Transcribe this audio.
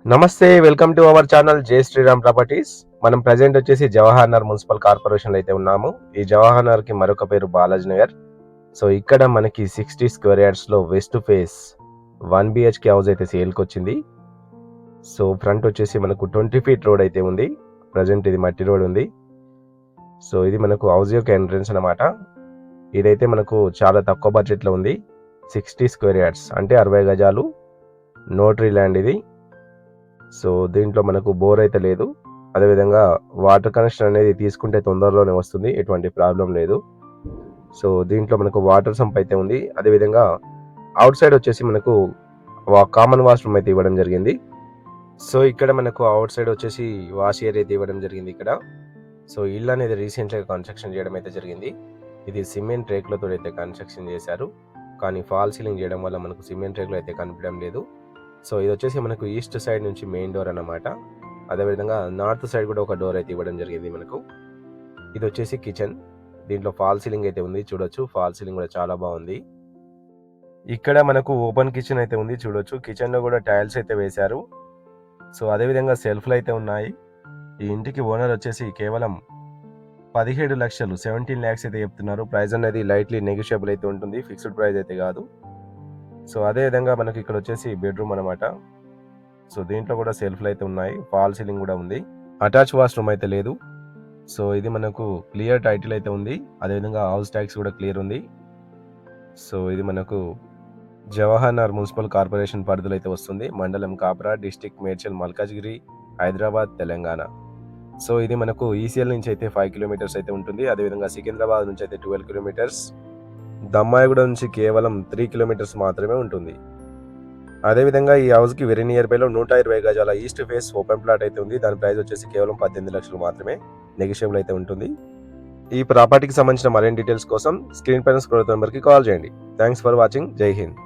నమస్తే, welcome to our channel జై Sriram properties. మనం ప్రజెంట్ వచ్చేసి జవహర్ నగర్ మున్సిపల్ కార్పొరేషన్లో అయితే ఉన్నాము. ఈ జవహర్ నగర్ కి మరొక పేరు బాలాజీ నగర్. సో ఇక్కడ మనకి 60 స్క్వేర్ యార్డ్స్ లో వెస్ట్ ఫేస్ 1 బిహెచ్కే హౌస్ అయితే సేల్కి వచ్చింది. సో ఫ్రంట్ వచ్చేసి మనకు 20 ఫీట్ రోడ్ అయితే ఉంది. ప్రజెంట్ ఇది మట్టి రోడ్ ఉంది. సో ఇది మనకు హౌస్ యొక్క ఎంట్రన్స్ అనమాట. ఇదైతే మనకు చాలా తక్కువ బడ్జెట్లో ఉంది. 60 స్క్వేర్ యార్డ్స్ అంటే 60 గజాలు నోటరీ ల్యాండ్ ఇది. సో దీంట్లో మనకు బోర్ అయితే లేదు. అదేవిధంగా వాటర్ కనెక్షన్ అనేది తీసుకుంటే తొందరలోనే వస్తుంది, ఎటువంటి ప్రాబ్లం లేదు. సో దీంట్లో మనకు వాటర్ సంప్ అయితే ఉంది. అదేవిధంగా అవుట్ సైడ్ వచ్చేసి మనకు కామన్ వాష్రూమ్ అయితే ఇవ్వడం జరిగింది. సో ఇక్కడ మనకు అవుట్ సైడ్ వచ్చేసి వాష్ ఏరియా అయితే ఇవ్వడం జరిగింది ఇక్కడ. సో ఇల్లు అనేది రీసెంట్గా కన్స్ట్రక్షన్ చేయడం అయితే జరిగింది. ఇది సిమెంట్ రేకులతో అయితే కన్స్ట్రక్షన్ చేశారు, కానీ ఫాల్ సీలింగ్ చేయడం వల్ల మనకు సిమెంట్ రేకులు అయితే కనిపించడం లేదు. సో ఇది వచ్చేసి మనకు ఈస్ట్ సైడ్ నుంచి మెయిన్ డోర్ అన్నమాట. అదేవిధంగా నార్త్ సైడ్ కూడా ఒక డోర్ అయితే ఇవ్వడం జరిగింది మనకు. ఇది వచ్చేసి కిచెన్. దీంట్లో ఫాల్ సీలింగ్ అయితే ఉంది, చూడొచ్చు. ఫాల్ సీలింగ్ కూడా చాలా బాగుంది. ఇక్కడ మనకు ఓపెన్ కిచెన్ అయితే ఉంది, చూడొచ్చు. కిచెన్ లో కూడా టైల్స్ అయితే వేశారు. సో అదేవిధంగా సెల్ఫ్లు అయితే ఉన్నాయి. ఈ ఇంటికి ఓనర్ వచ్చేసి కేవలం 17 లక్షలు 17 lakhs అయితే చెప్తున్నారు. ప్రైస్ అనేది లైట్లీ నెగోషియబుల్ అయితే ఉంటుంది, ఫిక్స్డ్ ప్రైస్ అయితే కాదు. సో అదే విధంగా మనకి ఇక్కడ వచ్చేసి బెడ్రూమ్ అనమాట. సో దీంట్లో కూడా సెల్ఫ్లు అయితే ఉన్నాయి, ఫాల్ సీలింగ్ కూడా ఉంది. అటాచ్ వాష్రూమ్ అయితే లేదు. సో ఇది మనకు క్లియర్ టైటిల్ అయితే ఉంది. అదేవిధంగా హౌస్ ట్యాక్స్ కూడా క్లియర్ ఉంది. సో ఇది మనకు జవహర్ నగర్ మున్సిపల్ కార్పొరేషన్ పరిధిలో అయితే వస్తుంది. మండలం కాప్రా, డిస్టిక్ మేడ్చల్ మల్కాజ్గిరి, హైదరాబాద్, తెలంగాణ. సో ఇది మనకు ఈసీఎల్ నుంచి అయితే 5 కిలోమీటర్స్ అయితే ఉంటుంది. అదేవిధంగా సికింద్రాబాద్ నుంచి అయితే 12 కిలోమీటర్స్, దమ్మాయిగూడ నుంచి కేవలం 3 కిలోమీటర్స్ మాత్రమే ఉంటుంది. అదేవిధంగా ఈ హౌస్కి వెరీ నియర్ బైలో 120 గజాల ఈస్ట్ ఫేస్ ఓపెన్ ప్లాట్ అయితే ఉంది. దాని ప్రైస్ వచ్చేసి కేవలం 18 లక్షలు మాత్రమే, నెగోషియబుల్ అయితే ఉంటుంది. ఈ ప్రాపర్టీకి సంబంధించిన మరిన్ని డీటెయిల్స్ కోసం స్క్రీన్ పైన స్క్రోల్ నెంబర్కి కాల్ చేయండి. Thanks for watching. జై హింద్.